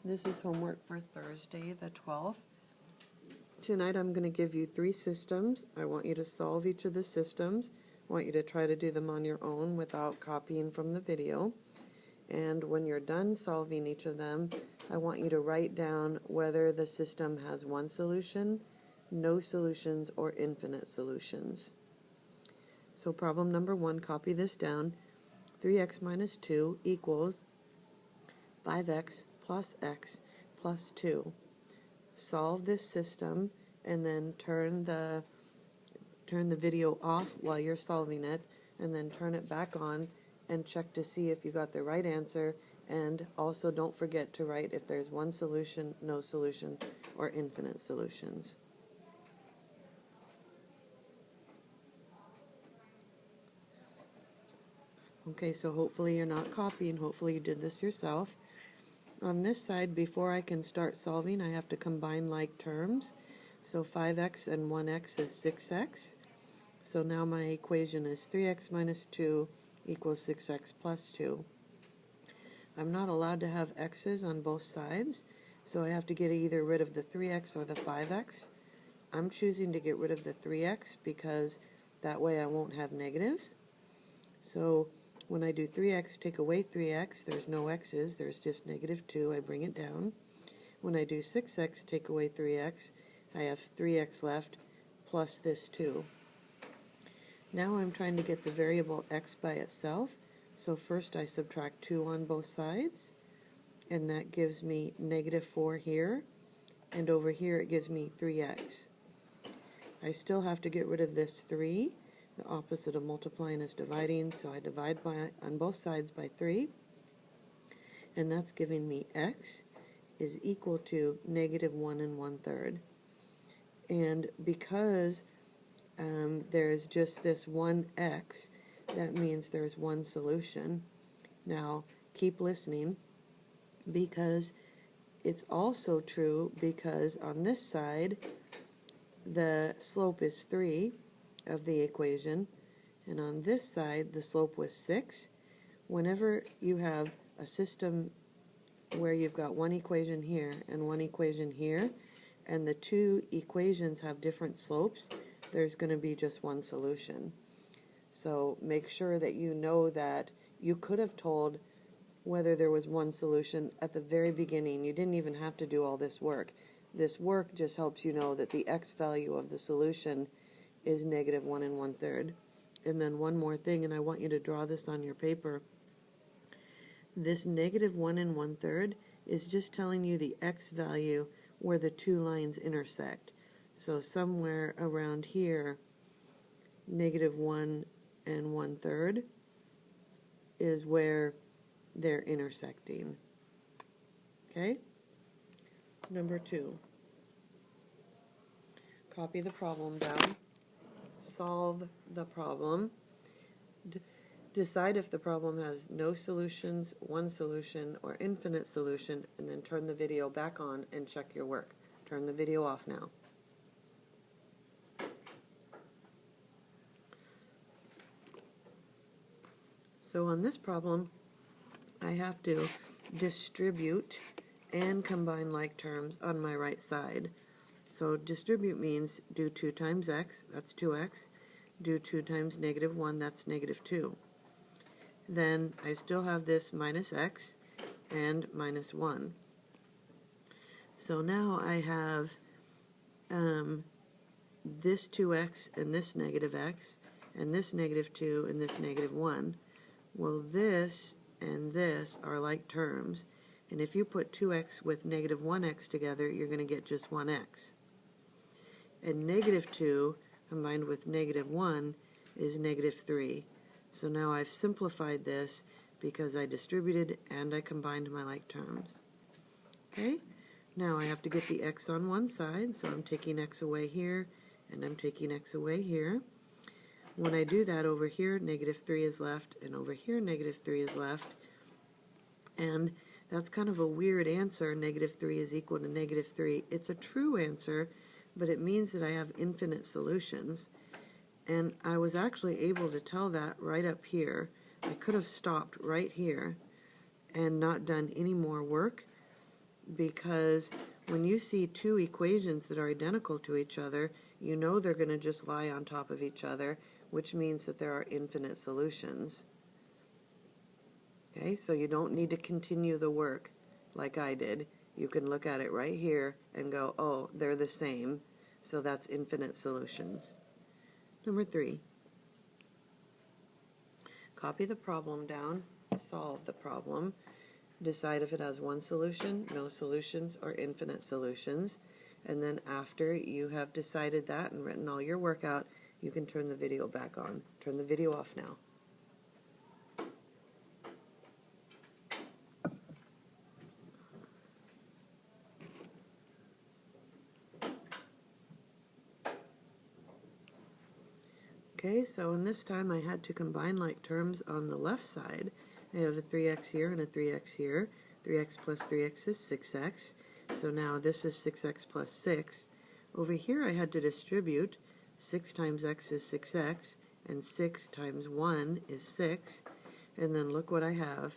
This is homework for Thursday, the 12th. Tonight I'm going to give you 3 systems. I want you to solve each of the systems. I want you to try to do them on your own without copying from the video. And when you're done solving each of them, I want you to write down whether the system has one solution, no solutions, or infinite solutions. So problem number 1, copy this down. 3x minus 2 equals 5x plus x plus 2. Solve this system and then turn the video off while you're solving it, and then turn it back on and check to see if you got the right answer. And also don't forget to write if there's one solution, no solution, or infinite solutions. Okay, so hopefully you're not copying. Hopefully you did this yourself. On this side, before I can start solving, I have to combine like terms. So 5x and 1x is 6x. So now my equation is 3x minus 2 equals 6x plus 2. I'm not allowed to have x's on both sides, so I have to get either rid of the 3x or the 5x. I'm choosing to get rid of the 3x because that way I won't have negatives. So when I do 3x, take away 3x, there's no x's, there's just negative 2, I bring it down. When I do 6x, take away 3x, I have 3x left plus this 2. Now I'm trying to get the variable x by itself, so first I subtract 2 on both sides, and that gives me negative 4 here, and over here it gives me 3x. I still have to get rid of this 3. The opposite of multiplying is dividing, so I divide on both sides by 3, and that's giving me x is equal to negative 1 1/3. And because there's just this one x, that means there's one solution. Now keep listening, because it's also true because on this side the slope is 3 of the equation, and on this side the slope was 6. Whenever you have a system where you've got one equation here and one equation here, and the two equations have different slopes, there's going to be just one solution. So make sure that you know that you could have told whether there was one solution at the very beginning. You didn't even have to do all this work. This work just helps you know that the x value of the solution is negative 1 1/3. And then one more thing, and I want you to draw this on your paper. This negative 1 1/3 is just telling you the x value where the two lines intersect. So somewhere around here, negative 1 1/3 is where they're intersecting. Okay? Number 2. Copy the problem down. Solve the problem. Decide if the problem has no solutions, one solution, or infinite solution, and then turn the video back on and check your work. Turn the video off now. So on this problem, I have to distribute and combine like terms on my right side. So distribute means do 2 times x, that's 2x. Do 2 times negative 1, that's negative 2. Then I still have this minus x and minus 1. So now I have this 2x and this negative x, and this negative 2 and this negative 1. Well, this and this are like terms, and if you put 2x with negative 1x together, you're going to get just 1x. And negative 2 combined with negative 1 is negative 3. So now I've simplified this because I distributed and I combined my like terms. Okay? Now I have to get the x on one side, so I'm taking x away here, and I'm taking x away here. When I do that, over here, negative 3 is left, and over here, negative 3 is left. And that's kind of a weird answer, negative 3 is equal to negative 3. It's a true answer, but it means that I have infinite solutions. And I was actually able to tell that right up here. I could have stopped right here and not done any more work, because when you see two equations that are identical to each other, you know they're going to just lie on top of each other, which means that there are infinite solutions. Okay, so you don't need to continue the work like I did. You can look at it right here and go, oh, they're the same, so that's infinite solutions. Number 3, copy the problem down, solve the problem, decide if it has one solution, no solutions, or infinite solutions, and then after you have decided that and written all your work out, you can turn the video back on. Turn the video off now. Okay, so in this time I had to combine like terms on the left side. I have a 3x here and a 3x here. 3x plus 3x is 6x. So now this is 6x plus 6. Over here I had to distribute. 6 times x is 6x, and 6 times 1 is 6. And then look what I have.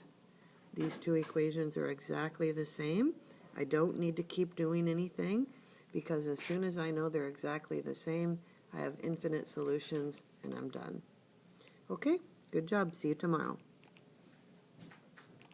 These two equations are exactly the same. I don't need to keep doing anything, because as soon as I know they're exactly the same, I have infinite solutions, and I'm done. Okay, good job. See you tomorrow.